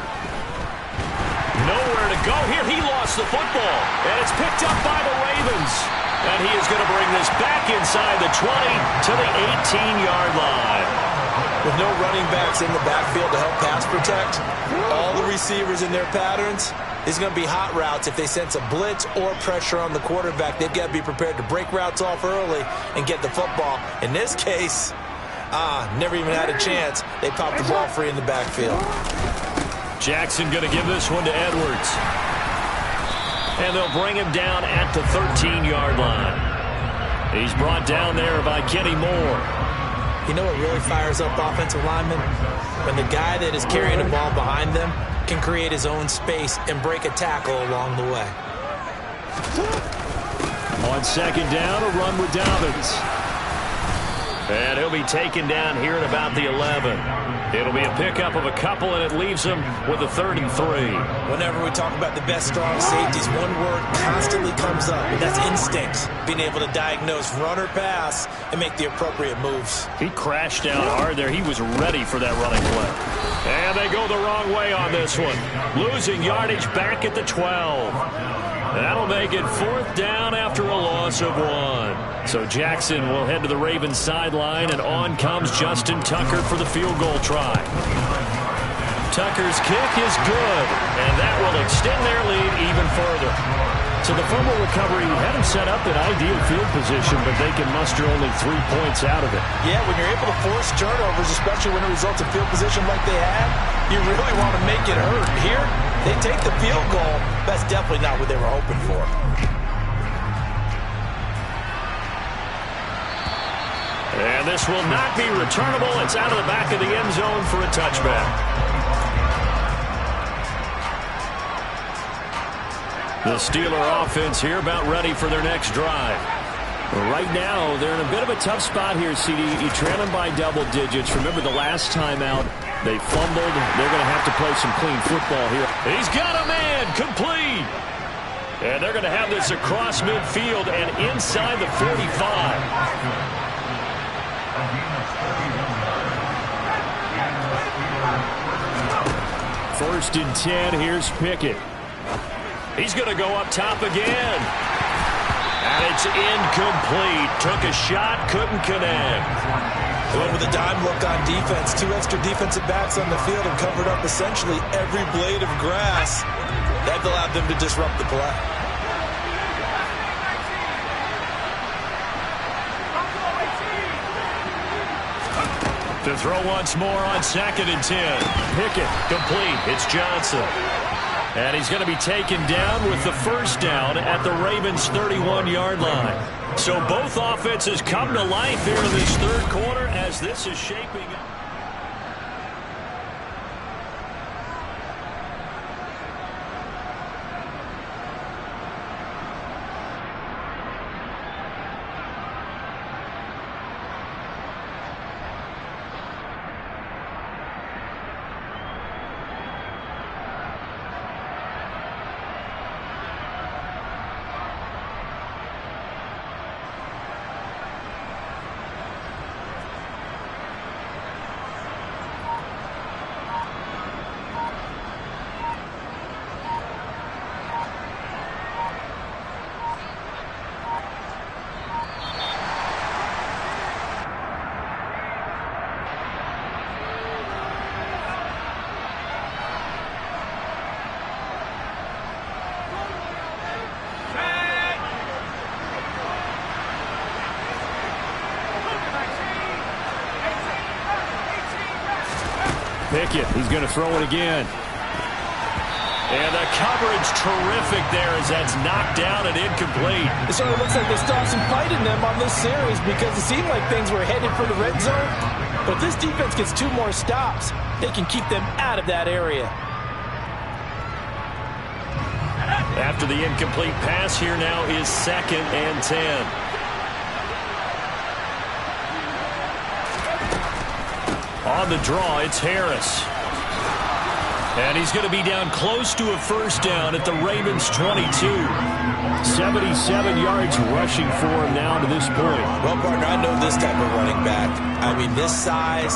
[SPEAKER 1] Nowhere to go here. He lost the football, and it's picked up by the Ravens. And he is going to bring this back inside the 20 to the 18-yard line.
[SPEAKER 2] With no running backs in the backfield to help pass protect, all the receivers in their patterns, it's going to be hot routes. If they sense a blitz or pressure on the quarterback, they've got to be prepared to break routes off early and get the football. In this case, never even had a chance. They popped the ball free in the backfield.
[SPEAKER 1] Jackson going to give this one to Edwards. And they'll bring him down at the 13-yard line. He's brought down there by Kenny Moore.
[SPEAKER 2] You know what really fires up offensive linemen? When the guy that is carrying the ball behind them can create his own space and break a tackle along the way.
[SPEAKER 1] On 2nd down, a run with Dobbins. And he'll be taken down here at about the 11. It'll be a pickup of a couple, and it leaves him with a 3rd and 3.
[SPEAKER 2] Whenever we talk about the best strong safeties, one word constantly comes up, and that's instinct. Being able to diagnose run or pass and make the appropriate moves. He
[SPEAKER 1] crashed down hard there. He was ready for that running play. And they go the wrong way on this one. Losing yardage back at the 12. That'll make it 4th down after a loss of 1. So Jackson will head to the Ravens sideline, and on comes Justin Tucker for the field goal try. Tucker's kick is good, and that will extend their lead even further. So the fumble recovery had him set up in ideal field position, but they can muster only 3 points out of it.
[SPEAKER 2] Yeah, when you're able to force turnovers, especially when it results in field position like they had, you really want to make it hurt. Here, they take the field goal. That's definitely not what they were hoping for.
[SPEAKER 1] And this will not be returnable. It's out of the back of the end zone for a touchback. The Steeler offense here about ready for their next drive. Right now, they're in a bit of a tough spot here, CD. You trail them by double digits. Remember the last time out, they fumbled. They're going to have to play some clean football here. He's got a man complete. And they're going to have this across midfield and inside the 45. 1st and 10. Here's Pickett. He's going to go up top again. And it's incomplete. Took a shot, couldn't connect.
[SPEAKER 2] Going with a dime look on defense. 2 extra defensive backs on the field and covered up essentially every blade of grass. That allowed them to disrupt the play.
[SPEAKER 1] To throw once more on 2nd and 10. Pickett complete. It's Johnson. And he's going to be taken down with the 1st down at the Ravens' 31-yard line. So both offenses come to life here in this 3rd quarter as this is shaping up. Pickett, he's going to throw it again. And the coverage terrific there as that's knocked down and incomplete.
[SPEAKER 2] It sort of looks like they still have some fight in them on this series because it seemed like things were headed for the red zone. But if this defense gets 2 more stops, they can keep them out of that area.
[SPEAKER 1] After the incomplete pass, here now is 2nd and 10. On the draw, it's Harris. And he's going to be down close to a first down at the Ravens' 22. 77 yards rushing for him now to this point.
[SPEAKER 2] Well, partner, I know this type of running back. I mean, this size,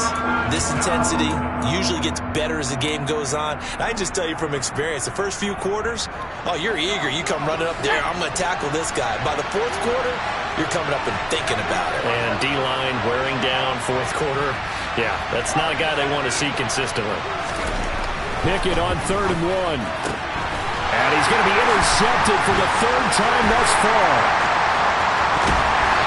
[SPEAKER 2] this intensity usually gets better as the game goes on. And I can just tell you from experience, the first few quarters, oh, you're eager. You come running up there, I'm going to tackle this guy. By the 4th quarter, you're coming up and thinking about it.
[SPEAKER 1] And D-line wearing down 4th quarter. Yeah, that's not a guy they want to see consistently. Pickett on 3rd and 1. And he's going to be intercepted for the 3rd time thus far.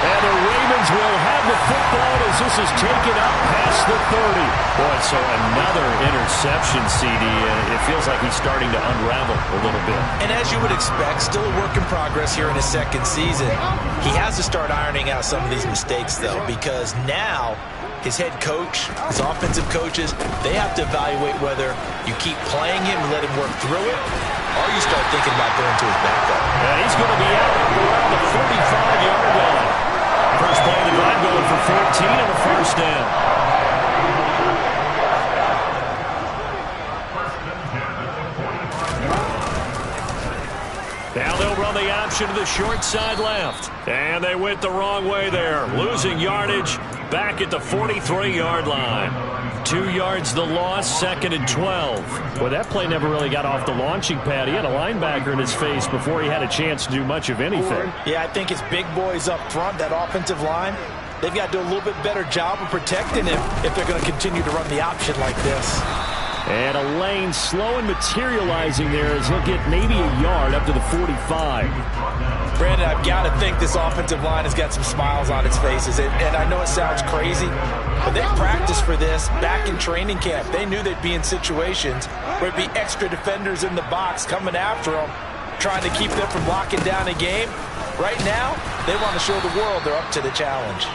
[SPEAKER 1] And the Ravens will have the football as this is taken up past the 30. Boy, so another interception, CD, and it feels like he's starting to unravel a little bit.
[SPEAKER 2] And as you would expect, still a work in progress here in his 2nd season. He has to start ironing out some of these mistakes, though, because now his head coach, his offensive coaches, they have to evaluate whether you keep playing him and let him work through it, or you start thinking about going to his backup.
[SPEAKER 1] And he's going to be out around the 45-yard line. First play of the drive going for 14 and a first down. Now they'll run the option to the short side left. And they went the wrong way there. Losing yardage back at the 43-yard line. 2 yards the loss, 2nd and 12. Well, that play never really got off the launching pad. He had a linebacker in his face before he had a chance to do much of anything.
[SPEAKER 2] Yeah, I think it's big boys up front, that offensive line. They've got to do a little bit better job of protecting him if they're going to continue to run the option like this.
[SPEAKER 1] And a lane slow and materializing there as he'll get maybe a yard up to the 45.
[SPEAKER 2] Brandon, I've got to think this offensive line has got some smiles on its faces. And I know it sounds crazy, but they practiced for this back in training camp. They knew they'd be in situations where there'd be extra defenders in the box coming after them, trying to keep them from locking down a game. Right now, they want to show the world they're up to the challenge.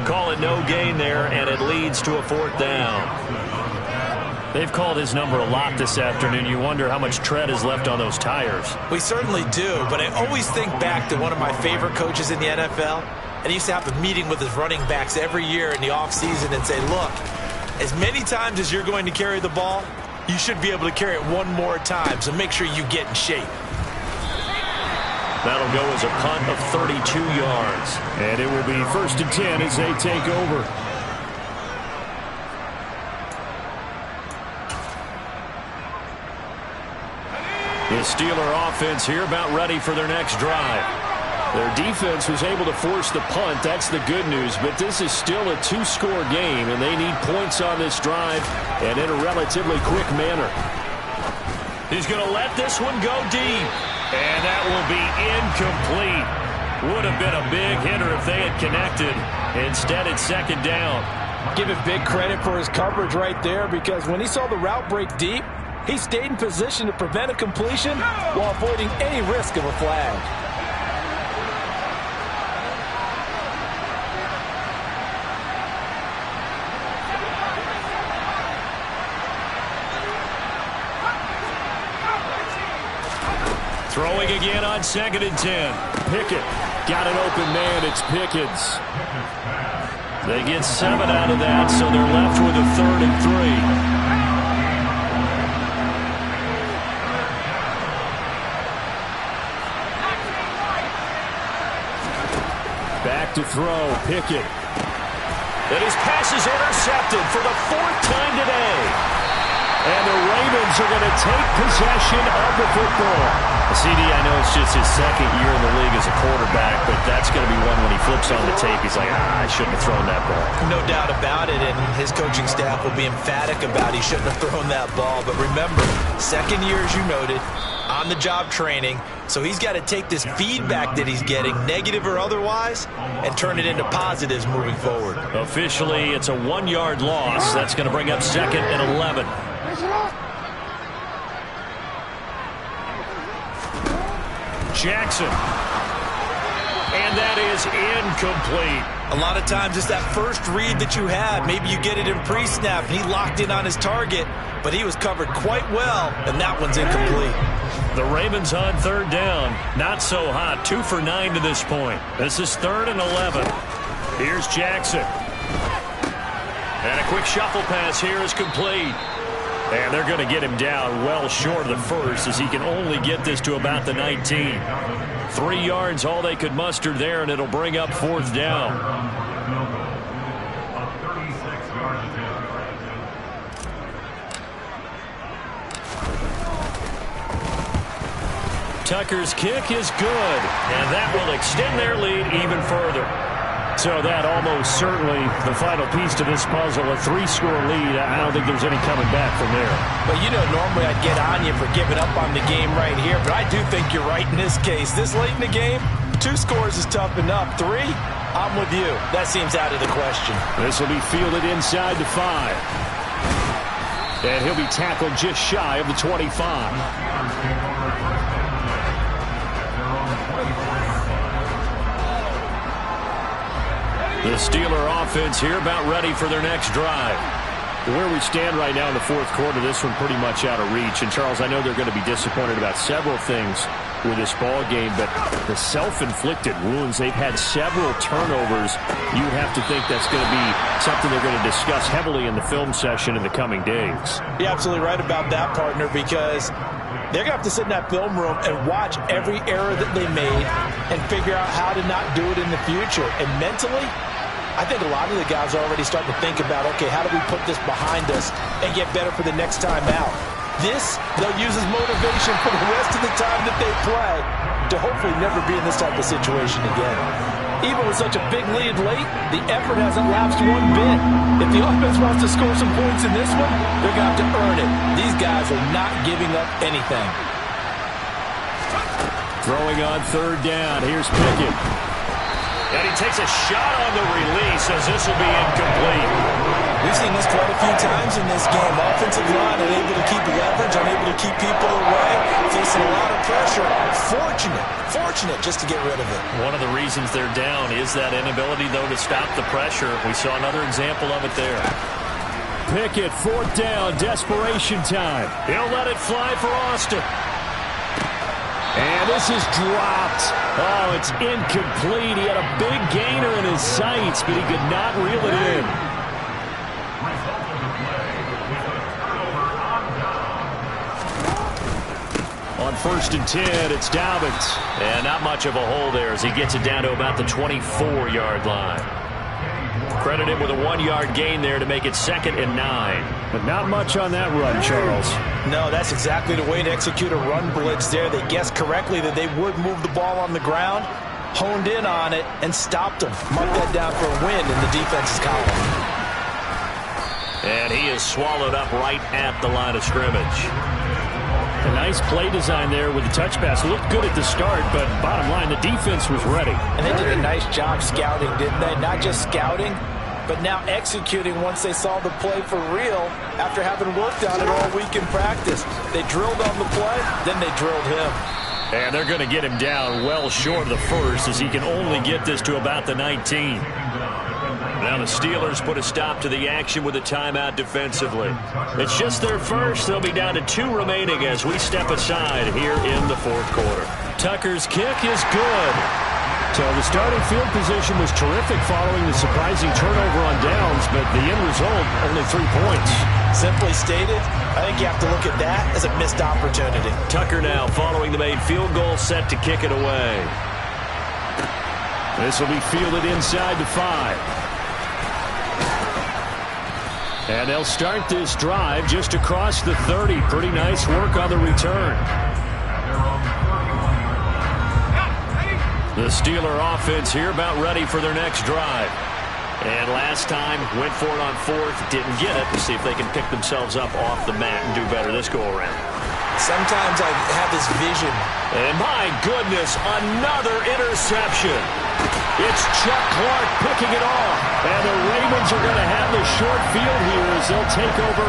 [SPEAKER 1] Call it no gain there, and it leads to a 4th down. They've called his number a lot this afternoon. You wonder how much tread is left on those tires.
[SPEAKER 2] We certainly do, but I always think back to one of my favorite coaches in the NFL, and he used to have a meeting with his running backs every year in the offseason and say, look, as many times as you're going to carry the ball, you should be able to carry it one more time, so make sure you get in shape.
[SPEAKER 1] That'll go as a punt of 32 yards. And it will be 1st and 10 as they take over. The Steeler offense here about ready for their next drive. Their defense was able to force the punt. That's the good news. But this is still a 2-score game, and they need points on this drive and in a relatively quick manner. He's going to let this one go deep. And that will be incomplete. Would have been a big hitter if they had connected. Instead, it's 2nd down.
[SPEAKER 2] Give him big credit for his coverage right there, because when he saw the route break deep, he stayed in position to prevent a completion while avoiding any risk of a flag.
[SPEAKER 1] Throwing again on 2nd and 10. Pickett got an open man. It's Pickens. They get 7 out of that, so they're left with a 3rd and 3. Back to throw, Pickett. And his pass is intercepted for the 4th time today. And the Ravens are going to take possession of the football. CD, I know it's just his 2nd year in the league as a quarterback, but that's going to be one when he flips looks on the tape, he's like, I shouldn't have thrown that ball.
[SPEAKER 2] No doubt about it, and his coaching staff will be emphatic about he shouldn't have thrown that ball. But remember, second year, as you noted, on-the-job training, so he's got to take this feedback that he's getting, negative or otherwise, and turn it into positives moving forward.
[SPEAKER 1] Officially, it's a 1-yard loss. That's going to bring up 2nd and 11. Jackson. And that is incomplete.
[SPEAKER 2] A lot of times it's that first read that you have. Maybe you get it in pre-snap, and he locked in on his target, but he was covered quite well, and that one's incomplete.
[SPEAKER 1] The Ravens on 3rd down. Not so hot. 2 for 9 to this point. This is 3rd and 11. Here's Jackson. And a quick shuffle pass here is complete. And they're going to get him down well short of the first, as he can only get this to about the 19. 3 yards all they could muster there, and it'll bring up 4th down. Tucker's kick is good, and that will extend their lead even further. So that almost certainly the final piece to this puzzle, a 3-score lead. I don't think there's any coming back from there.
[SPEAKER 2] But you know, normally I'd get on you for giving up on the game right here, but I do think you're right in this case. This late in the game, 2 scores is tough enough. 3, I'm with you. That seems out of the question.
[SPEAKER 1] This will be fielded inside the 5. And he'll be tackled just shy of the 25. The Steeler offense here about ready for their next drive. Where we stand right now in the 4th quarter, this one pretty much out of reach. And, Charles, I know they're going to be disappointed about several things with this ball game, but the self-inflicted wounds, they've had several turnovers. You would have to think that's going to be something they're going to discuss heavily in the film session in the coming days.
[SPEAKER 2] You're absolutely right about that, partner, because they're going to have to sit in that film room and watch every error that they made and figure out how to not do it in the future. And mentally, I think a lot of the guys are already starting to think about, okay, how do we put this behind us and get better for the next time out? This, they'll use as motivation for the rest of the time that they play to hopefully never be in this type of situation again. Even with such a big lead late, the effort hasn't lapsed one bit. If the offense wants to score some points in this one, they're going to have to earn it. These guys are not giving up anything.
[SPEAKER 1] Throwing on 3rd down. Here's Pickett. And he takes a shot on the release as this will be incomplete.
[SPEAKER 2] We've seen this quite a few times in this game. Offensive line unable to keep leverage, unable to keep people away, facing a lot of pressure. Fortunate just to get rid of it.
[SPEAKER 1] One of the reasons they're down is that inability, though, to stop the pressure. We saw another example of it there. Pickett, 4th down, desperation time. He'll let it fly for Austin. And this is dropped. Oh, it's incomplete. He had a big gainer in his sights, but he could not reel it in. On 1st and 10, it's Dobbins. And not much of a hole there as he gets it down to about the 24-yard line. Credited with a 1-yard gain there to make it 2nd and 9. But not much on that run, Charles.
[SPEAKER 2] No, that's exactly the way to execute a run blitz there. They guessed correctly that they would move the ball on the ground, honed in on it, and stopped them. Mark that down for a win in the defense's column.
[SPEAKER 1] And he is swallowed up right at the line of scrimmage. A nice play design there with the touch pass. Looked good at the start, but bottom line, the defense was ready.
[SPEAKER 2] And they did a nice job scouting, didn't they? Not just scouting, but now executing once they saw the play for real after having worked on it all week in practice. They drilled on the play, then they drilled him.
[SPEAKER 1] And they're going to get him down well short of the first, as he can only get this to about the 19. Now the Steelers put a stop to the action with a timeout defensively. It's just their first. They'll be down to 2 remaining as we step aside here in the 4th quarter. Tucker's kick is good. So the starting field position was terrific following the surprising turnover on downs, but the end result, only 3 points.
[SPEAKER 2] Simply stated, I think you have to look at that as a missed opportunity.
[SPEAKER 1] Tucker now following the made field goal, set to kick it away. This will be fielded inside the 5. And they'll start this drive just across the 30. Pretty nice work on the return. The Steeler offense here about ready for their next drive. And last time, went for it on fourth, didn't get it. Let's see if they can pick themselves up off the mat and do better this go-around.
[SPEAKER 2] Sometimes I have this vision.
[SPEAKER 1] And my goodness, another interception. It's Chuck Clark picking it off. And the Ravens are going to have the short field here as they'll take over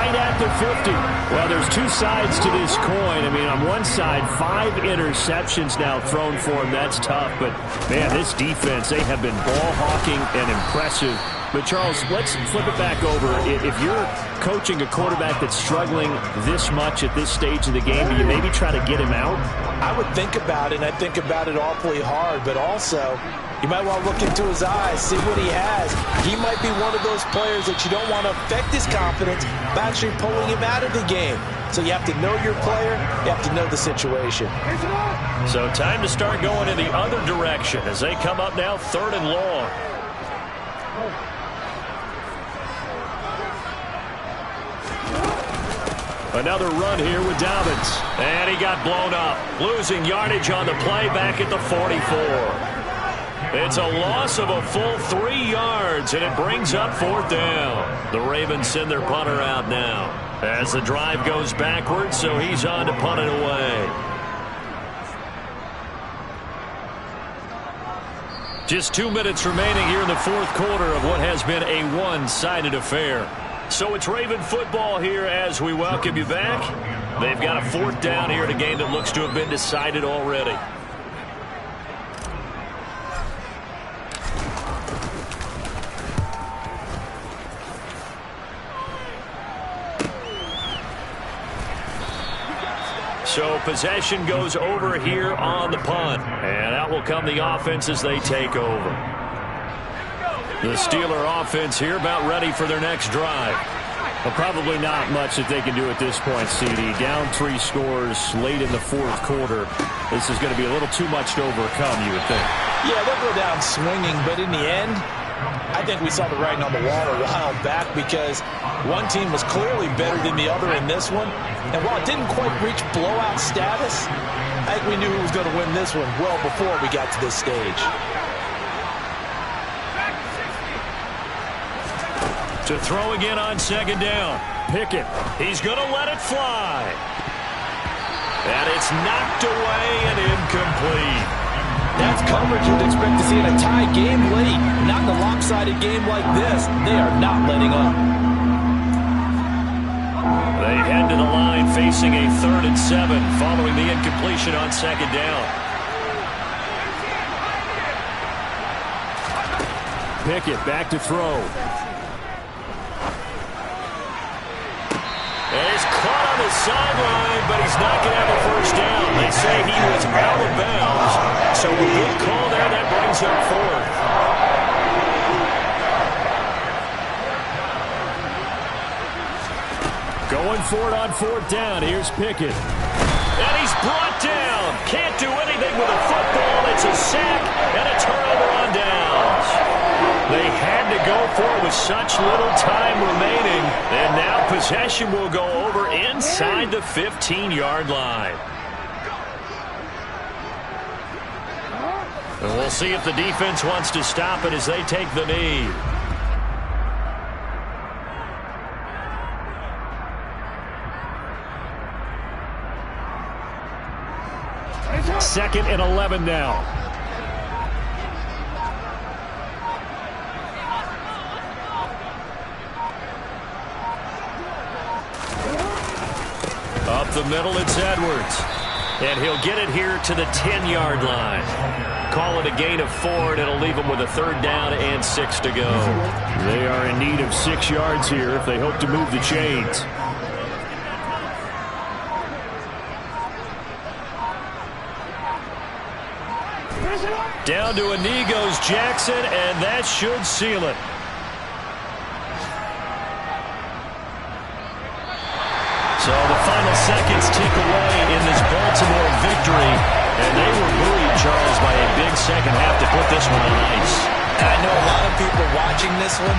[SPEAKER 1] right at the 50. Well, there's two sides to this coin. I mean, on one side, 5 interceptions now thrown for him. That's tough. But, man, this defense, they have been ball hawking and impressive. But, Charles, let's flip it back over. If you're coaching a quarterback that's struggling this much at this stage of the game, do you maybe try to get him out?
[SPEAKER 2] I would think about it, and I think about it awfully hard. But also, you might want to look into his eyes, see what he has. He might be one of those players that you don't want to affect his confidence by actually pulling him out of the game. So you have to know your player. You have to know the situation.
[SPEAKER 1] So time to start going in the other direction as they come up now 3rd and long. Another run here with Dobbins. And he got blown up. Losing yardage on the play back at the 44. It's a loss of a full 3 yards, and it brings up 4th down. The Ravens send their punter out now as the drive goes backwards, so he's on to punt it away. Just 2 minutes remaining here in the 4th quarter of what has been a one-sided affair. So it's Raven football here as we welcome you back. They've got a 4th down here in a game that looks to have been decided already. So possession goes over here on the punt. And out will come the offense as they take over. The Steeler offense here about ready for their next drive. Well, probably not much that they can do at this point, CD. Down 3 scores late in the 4th quarter. This is going to be a little too much to overcome, you would think.
[SPEAKER 2] Yeah, they'll go down swinging, but in the end, I think we saw the writing on the wall a while back because one team was clearly better than the other in this one. And while it didn't quite reach blowout status, I think we knew who was going to win this one well before we got to this stage.
[SPEAKER 1] To throw again on 2nd down. Pickett. He's going to let it fly. And it's knocked away and incomplete.
[SPEAKER 2] That's coverage you'd expect to see in a tie game late. Not in a lopsided game like this. They are not letting up.
[SPEAKER 1] They head to the line facing a 3rd and 7 following the incompletion on 2nd down. Pickett back to throw. And he's caught on the sideline, but he's not going to have a 1st down. They say he was out of bounds. So a good call there. That brings up 4th. Going for it on 4th down. Here's Pickett. And he's brought down. Can't do anything with a football. It's a sack and a turnover on downs. They had to go for it with such little time remaining. And now possession will go over inside the 15-yard line. And we'll see if the defense wants to stop it as they take the knee. Second and 11 now. Up the middle, it's Edwards. And he'll get it here to the 10-yard line. Call it a gain of 4, and it'll leave them with a 3rd down and 6 to go. They are in need of 6 yards here if they hope to move the chains. Down to a knee goes Jackson, and that should seal it. So the final seconds tick away in this Baltimore victory. And they were buoyed, Charles, by a big second half to put this one on ice.
[SPEAKER 2] And I know a lot of people watching this one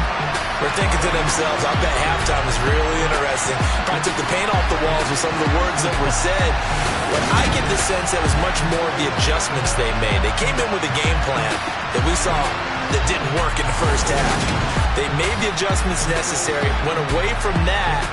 [SPEAKER 2] were thinking to themselves, I bet halftime was really interesting. Probably took the paint off the walls with some of the words that were said. But I get the sense that it was much more of the adjustments they made. They came in with a game plan that we saw that didn't work in the first half. They made the adjustments necessary, went away from that,